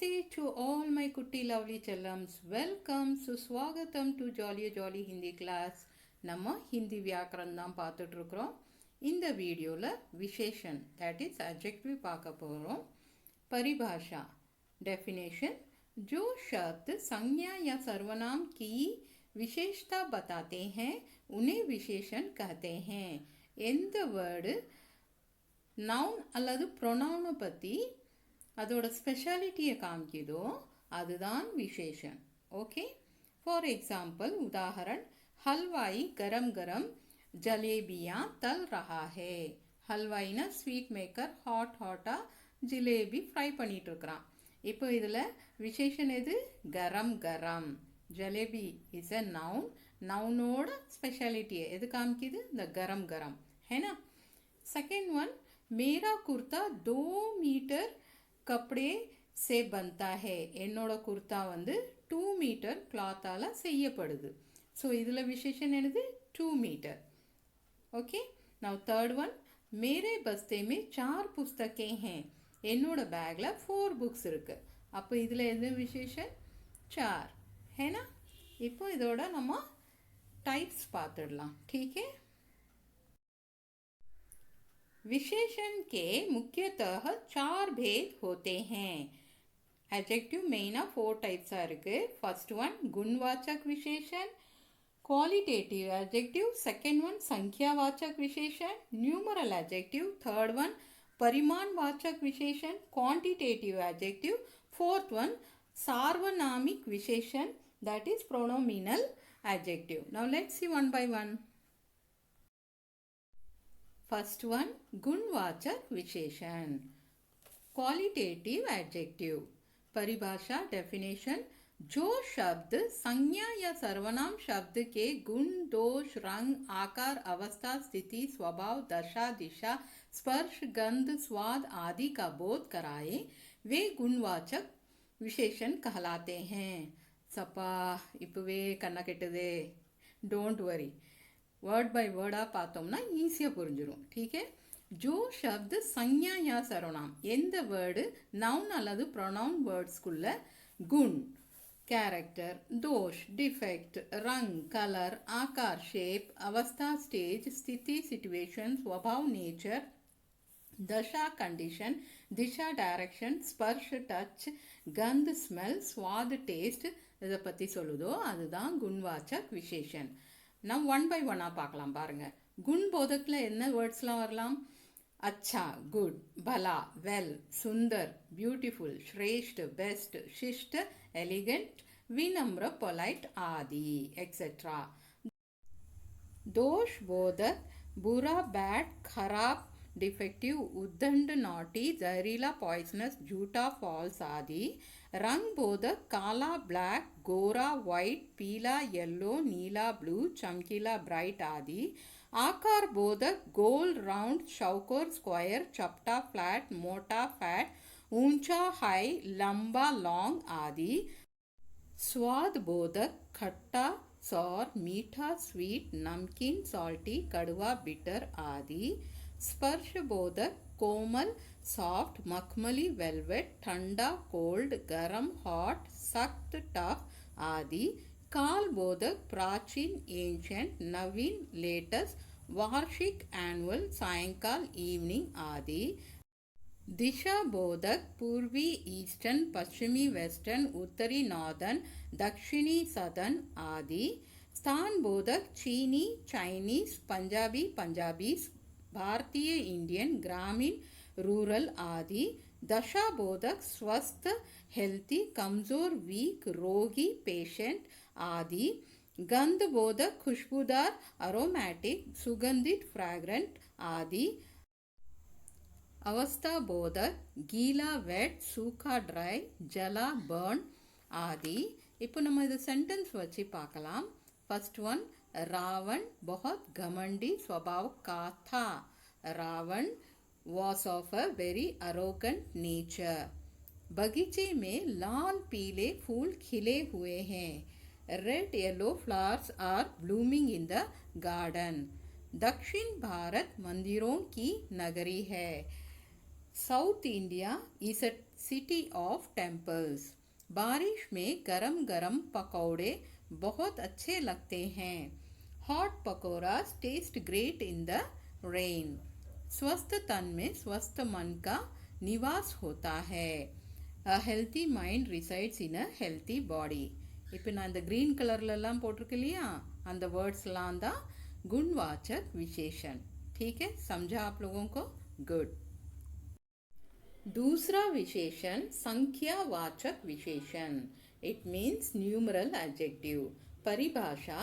Namaste to all my kutti lovely challams. Welcome, சுஸ்வாகத்தம் to jolly o jolly Hindi class. நம்ம ஹிந்தி வியாக்கரணம் தான் பார்த்துட்டு இருக்கிறோம். இந்த வீடியோவில் விசேஷன் தட் இஸ் adjective பார்க்க போகிறோம். परिभाषा डेफिनेशन जो शब्द संज्ञा या सर्वनाम की विशेषता बताते हैं उन्हें विशेषण कहते हैं. எந்த வேர்டு நவுன் அல்லது ப்ரொனவுனை பற்றி அதோட ஸ்பெஷாலிட்டியை காமிக்குதோ அதுதான் விசேஷன். ஓகே, ஃபார் எக்ஸாம்பிள் உதாகரண், हलवाई गरम गरम जलेबियाँ तल रहा है. हलवाईना ஸ்வீட் மேக்கர் ஹாட்டாக ஜிலேபி ஃப்ரை பண்ணிட்டு இருக்கிறான். இப்போ இதில் விசேஷன் எது? கரம் கரம். Jalebi is a noun. நவுனோட ஸ்பெஷாலிட்டியை எது காமிக்குது? இந்த கரம் கரம் है ना. सेकेंड वन, मेरा कुर्ता 2 मीटर கப்படே சே பந்தா ஹே. என்னோட குர்த்தா வந்து 2 மீட்டர் கிளாத்தால் செய்யப்படுது. ஸோ இதில் விசேஷன் என்னது? 2 metre. Okay, now third one, மேரே பஸ்தே மே 4 புஸ்தகே ஹே. என்னோட பேக்கில் 4 புக்ஸ் இருக்குது. அப்போ இதில் எது விசேஷன்? 4 ஹேனா. இப்போ இதோட நம்ம டைப்ஸ் பார்த்துடலாம். ठीके, विशेषण के मुख्यतः 4 भेद होते हैं. एडजेक्टिव मेन 4 टाइप्स இருக்கு. फर्स्ट वन गुणवाचक विशेषण, क्वालिटेटिव एडजेक्टिव. सेकंड वन संख्यावाचक विशेषण, न्यूमरल एडजेक्टिव. थर्ड वन परिमाणवाचक विशेषण, क्वांटिटेटिव एडजेक्टिव. फोर्थ वन सार्वनामिक विशेषण, that is pronominal adjective. Now let's see one by one. First one गुणवाचक विशेषण, क्वालिटेटिव एडजेक्टिव. परिभाषा definition, जो शब्द संज्ञा या सर्वनाम शब्द के गुण, दोष, रंग, आकार, अवस्था, स्थिति, स्वभाव, दशा, दिशा, स्पर्श, गंध, स्वाद आदि का बोध कराए वे गुणवाचक विशेषण कहलाते हैं. सपा इपवे कन्ना केट्टदे, डोंट वरी, वर्ड बाय वर्डाக பார்த்தோம்னா ஈஸியாக புரிஞ்சிடும். ठीक है, जो शब्द संज्ञा या सर्वनाम, எந்த வேர்டு நவுன் அல்லது ப்ரொனவுன் வேர்ட்ஸ்குள்ள குண், கேரக்டர், दोष, डिफेक्ट, रंग, कलर, आकार, शेप, अवस्था, स्टेज, स्थिति, सिचुएशन, स्वभाव, नेचर, दशा, कंडीशन, दिशा, डायरेक्शन, स्पर्श, टच, गंध, स्मेल, स्वाद, टेस्ट இதை பற்றி சொல்லுதோ அதுதான் குண்வாச்சக் விசேஷன். நம்ம 1 by 1 பார்க்கலாம் பாருங்க. குண் போதக்கில் என்ன வேர்ட்ஸ்லாம் வரலாம்? अच्छा, गुड, भला, वेल, सुंदर, ब्यूटीफुल, श्रेष्ठ, बेस्ट, शिष्ट, एलिगेंट, विनम्र, पोलाइट आदि एक्सेट्रा. दोष बोधक बुरा, बैड, खराब, डिफेक्टिव, उद्दंड, नॉटी, जहरीला, पॉइजनस, झूठा, फॉल्स आदि. रंग बोधक काला, ब्लैक, गोरा, वाइट, पीला, येलो, नीला, ब्लू, चमकीला, ब्राइट आदि. आकार बोधक गोल, राउंड, चौकोर, स्क्वायर, चपटा, फ्लैट, मोटा, फैट, ऊंचा, हाई, लंबा, लॉन्ग आदि. स्वाद बोधक खट्टा, सॉर, मीठा, स्वीट, नमकीन, सॉल्टी, कड़वा, बिटर आदि. स्पर्श बोधक कोमल, सॉफ्ट, मखमली, वेलवेट, ठंडा, कोल्ड, गरम, हॉट, सख्त, टफ आदि. काल बोधक प्राचीन, एंशंट, नवीन, लेटेस्ट, वार्षिक, एनुअल, सायंकाल, इवनिंग आदि. दिशा बोधक पूर्वी, ईस्टर्न, पश्चिमी, वेस्टर्न, उत्तरी, नॉर्दर्न, दक्षिणी, सदर्न आदि. स्थान बोधक चीनी, चाइनीज, पंजाबी, पंजाबीज, भारतीय, इंडियन, ग्रामीण, रूरल आदि. दशा बोधक स्वस्थ, हेल्थी, कमजोर, वीक, रोगी, पेशेंट आदि. गंध बोधक खुशबूदार, अरोमैटिक, सुगंधित, फ्रैग्रेंट आदि. अवस्था बोधक गीला, वेट, सूखा, ड्राई, जला, बर्न आदि. இப்போ நம்ம இது சென்டென்ஸ் வச்சு பார்க்கலாம். फर्स्ट वन, रावण बहुत घमंडी स्वभाव का था. Ravan was of a very arrogant nature. बगीचे में लाल पीले फूल खिले हुए हैं. Red yellow flowers are blooming in the garden. दक्षिण भारत मंदिरों की नगरी है. South India is a city of temples. बारिश में गरम गरम पकौड़े बहुत अच्छे लगते हैं। Hot pakoras taste great in the rain. स्वस्थ तन में स्वस्थ मन का निवास होता है। A healthy mind resides in a healthy body. இப்போ நான் இந்த க்ரீன் கலர்லலாம் போட்டிருக்கு இல்லையா, அந்த வேர்ட்ஸ்லாம் தான் गुणवाचक विशेषण। ठीक है, समझा आप लोगों को? गुड। दूसरा विशेषण संख्यावाचक विशेषण। It means numeral adjective. परिभाषा: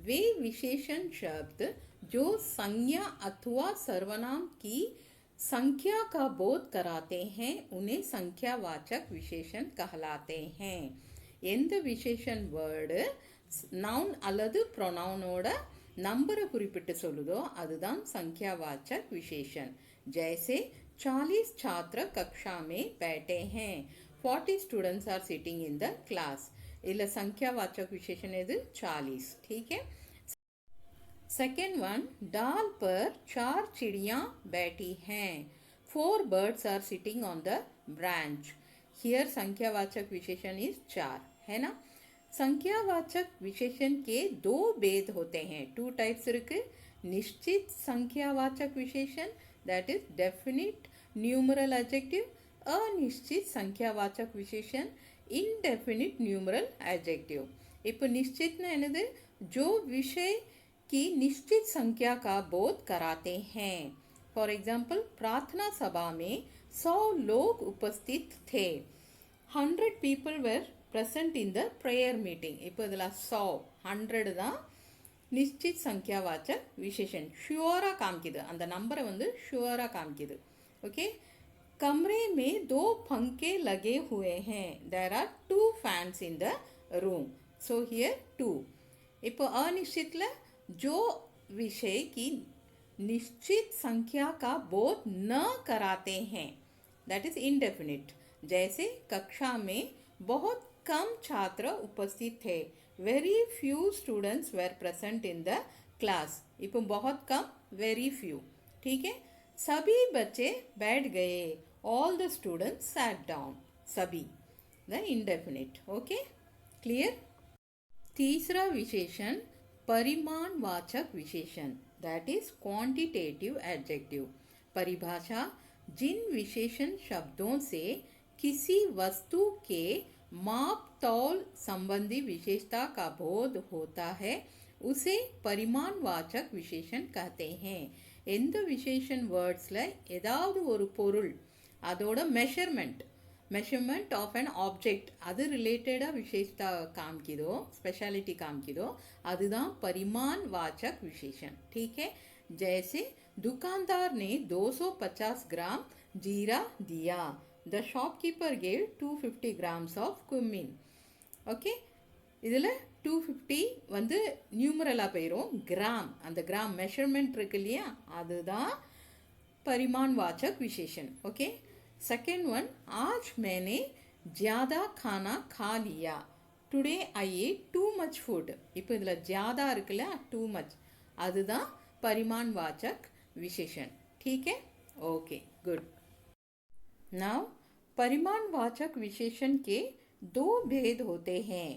वे विशेषण शब्द जो संज्ञा अथवा सर्वनाम की संख्या का बोध कराते हैं उन्हें संख्यावाचक विशेषण कहलाते हैं। எந்த விசேஷன் வேர்டு நவுன் அல்லது ப்ரொனவுனோட நம்பரை குறிப்பிட்டு சொல்லுதோ அதுதான் संख्यावाचक विशेषण। जैसे 40 छात्र कक्षा में बैठे हैं। 40 students are sitting in the class. इला संख्यावाचक विशेषण एदु 40। ठीक है। सेकेंड वन, डाल पर 4 चिड़ियाँ बैठी हैं। 4 birds are sitting on the branch. Here संख्यावाचक विशेषण इज 4 है ना। संख्यावाचक विशेषण के 2 भेद होते हैं। 2 टाइप्स इருக்கு। निश्चित संख्यावाचक विशेषण that is definite numeral adjective. अनिश्चित संख्यावाचक विशेषण indefinite numeral adjective. இப்போ निश्चितனா என்னது? जो विषय की निश्चित संख्या का बोध कराते हैं। फॉर एग्जाम्पल, प्रार्थना सभा में 100 लोग उपस्थित थे। 100 people were present in the prayer meeting. இப்போ இதில் 100 100 தான் நிश्चित संख्यावाचक विशेषण। ஷுவராக காமிக்குது, அந்த நம்பரை வந்து ஷுவராக காமிக்குது। ஓகே। कमरे में 2 पंखे लगे हुए हैं। There are 2 fans in the room. So here 2। இப்போ अनिश्चितல जो विषय की निश्चित संख्या का बोध न कराते हैं दैट इज इनडेफिनिट। जैसे कक्षा में बहुत कम छात्र उपस्थित थे। Very few students were present in the class. इപ്പൊ बहुत कम, वेरी फ्यू। ठीक है। सभी बच्चे बैठ गए। All the students sat down. सभी द इनडेफिनिट। Okay, clear. तीसरा विशेषण परिमाणवाचक विशेषण दैट इज क्वांटिटेटिव एडजेक्टिव। परिभाषा: जिन विशेषण शब्दों से किसी वस्तु के माप तौल संबंधी विशेषता का बोध होता है उसे परिमाणवाचक विशेषण कहते हैं। எந்த விசேஷன் வேர்ட்ஸில் ஏதாவது ஒரு பொருள் அதோட மெஷர்மெண்ட் ஆஃப் அன் ஆப்ஜெக்ட் அது ரிலேட்டடாக विशेषता காமிக்குதோ, स्पेशलिटी காமிக்குதோ அதுதான் परिमाणवाचक विशेषण। ठीक है। जैसे दुकानदार ने 250 ग्राम जीरा दिया। The shopkeeper gave 250 grams of cumin. Okay, இதில் 250 வந்து நியூமரலாக போயிடும்। கிராம், அந்த கிராம் மெஷர்மெண்ட் இருக்கு இல்லையா, அதுதான் परिमाणवाचक विशेषण। ओके। सेकेंड वन, आज मैंने ज़्यादा खाना खा लिया। Today I ate too much food. இப்போ இதில் ज़्यादा இருக்குல்ல, टू मच, அதுதான் परिमाणवाचक विशेषण। ठीक है। Okay, good. नाउ परिमाणवाचक विशेषण के 2 भेद होते हैं।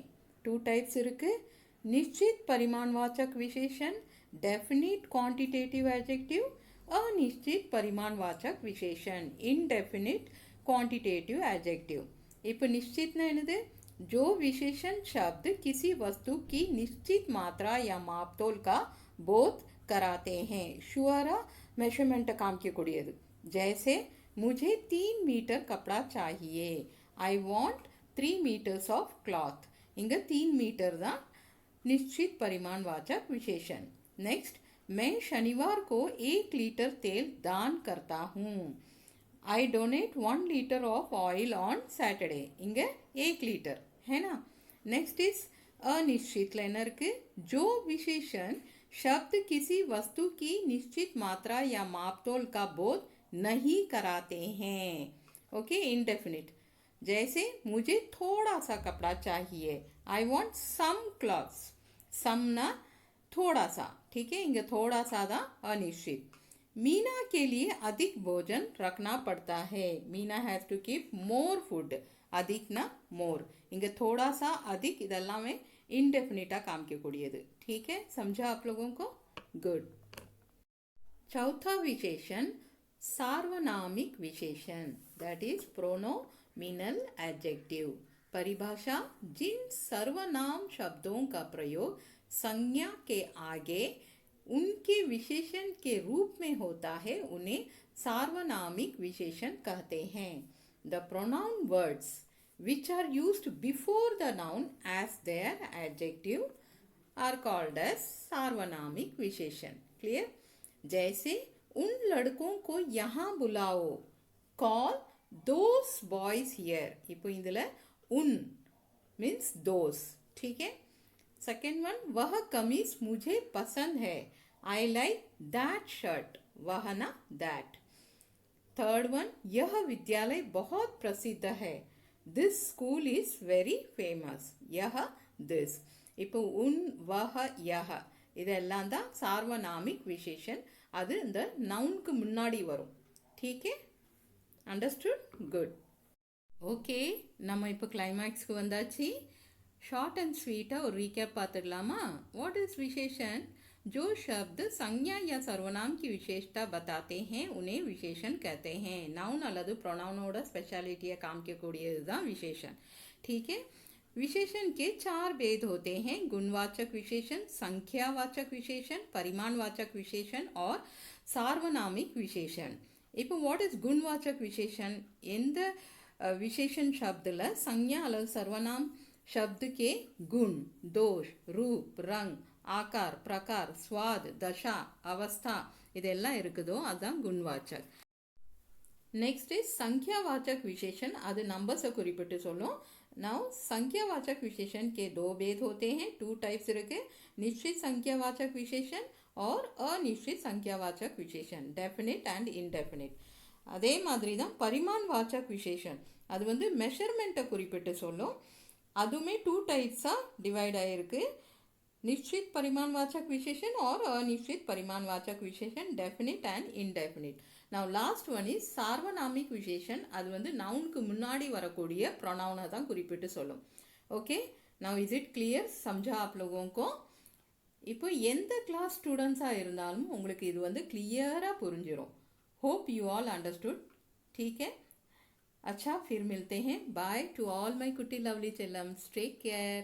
2 टाइप्स இருக்கு। निश्चित परिमाणवाचक विशेषण डेफिनिट क्वांटिटेटिव एडजेक्टिव। अनिश्चित परिमाणवाचक विशेषण इनडेफिनिट क्वांटिटेटिव एडजेक्टिव। இப்போ निश्चितனா என்னது? जो विशेषण शब्द किसी वस्तु की निश्चित मात्रा या मापतोल का बोध कराते हैं। ஷுவரா மெஷர்மெண்ட்டை காமிக்கக்கூடியது। जैसे मुझे 3 मीटर कपड़ा चाहिए। I want 3 meters of cloth. இங்கே 3 मीटर தான் निश्चित परिमाणवाचक विशेषण। नेक्स्ट, मैं शनिवार को 1 लीटर तेल दान करता हूँ। I donate 1 litre of oil on Saturday. இங்கே 1 लीटर है ना। नेक्स्ट इज अनिश्चित लेनर के जो विशेषण शब्द किसी वस्तु की निश्चित मात्रा या मापतोल का बोध नहीं कराते हैं। Okay, indefinite. जैसे मुझे थोड़ा सा कपड़ा चाहिए। I want some clothes. सम ना थोड़ा सा। ठीक है, इंगे थोड़ा सा था अनिश्चित। मीना के लिए अधिक भोजन रखना पड़ता है. Meena has to keep more food. அதிக்னா மோர். இங்கே थोड़ा सा अधिक இதெல்லாமே इनडेफिनेटा காமிக்கக்கூடியது. ठीक है, समझा आप लोगों को? गुड. चौथा विशेषण सार्वनामिक विशेषण, दैट इज प्रोनोमिनल एडजेक्टिव. परिभाषा: जिन सर्वनाम शब्दों का प्रयोग संज्ञा के आगे उनके विशेषण के रूप में होता है उन्हें सार्वनामिक विशेषण कहते हैं. The pronoun words which are used before the noun as their adjective are called as सार्वनामिक विशेषण. क्लियर? जैसे उन लड़कों को यहाँ बुलाओ, call those boys here. இப்போ இதில் उन means those. ठीक है. सेकेंड वन, वह कमीज मुझे पसंद है. I like that shirt. वह ना दैट. थर्ड वन, यह विद्यालय बहुत प्रसिद्ध है. This school is very famous. यह दिस. இப்போ உன் வஹ யஹ இதெல்லாம் தான் சார்வநாமிக் விசேஷன். அது இந்த நவுனுக்கு முன்னாடி வரும். ठीक है, अंडरस्टूड? गुड. ஓகே, நம்ம இப்போ கிளைமேக்ஸ்க்கு வந்தாச்சு. शॉर्ट एंड स्वीटा और रीकैप பார்த்துடலாமா? व्हाट इज विशेषण? जो शब्द संज्ञा या सर्वनाम की विशेषता बताते हैं उन्हें विशेषण कहते हैं. नाउन அல்லது ப்ரொனவுனோட ஸ்பெஷாலிட்டியை காமிக்கக்கூடியது தான் विशेषण. ठीक है. विशेषण के 4 भेद होते हैं: गुणवाचक विशेषण, संख्यावाचक विशेषण, परिमाणवाचक विशेषण और सार्वनामिक विशेषण. இப்போ व्हाट इज गुणवाचक विशेषण? எந்த विशेषण शब्दல संज्ञा அல்லது सर्वनाम शब्द के गुण, दोष, रूप, रंग, आकार, प्रकार, स्वाद, दशा, अवस्था இதெல்லாம் இருக்குதோ அதுதான் गुणवाचक. नेक्स्ट इज संख्यावाचक विशेषण. அது நம்பர்ஸை குறிப்பிட்டு சொல்லும். नाउ संख्यावाचक विशेषण के 2 भेद होते हैं. 2 टाइप्स இருக்கு. निश्चित संख्यावाचक विशेषण और अनिश्चित संख्यावाचक विशेषण, डेफिनेट एंड इनडेफिनेट. அதே மாதிரி தான் परिमाणवाचक विशेषण. அது வந்து மெஷர்மெண்ட்டை குறிப்பிட்டு சொல்லும். அதுவுமே 2 டைப்ஸாக டிவைட் ஆகிருக்கு. निश्चित परिमाणवाचक विशेषण और अनिश्चित परिमाणवाचक विशेषण, definite and indefinite. Now last one is सार्वनामिक विशेषण. அது வந்து நவுனுக்கு முன்னாடி வரக்கூடிய ப்ரொனவுனை தான் குறிப்பிட்டு சொல்லும். Okay, now is it clear? समझा आप लोगों को? இப்போ எந்த கிளாஸ் ஸ்டூடெண்ட்ஸாக இருந்தாலும் உங்களுக்கு இது வந்து கிளியராக புரிஞ்சிடும். Hope you all understood. ठीक है, अच्छा फिर मिलते हैं. बाय टू ऑल माई कुटी लवली चिल्लम्स. Take care.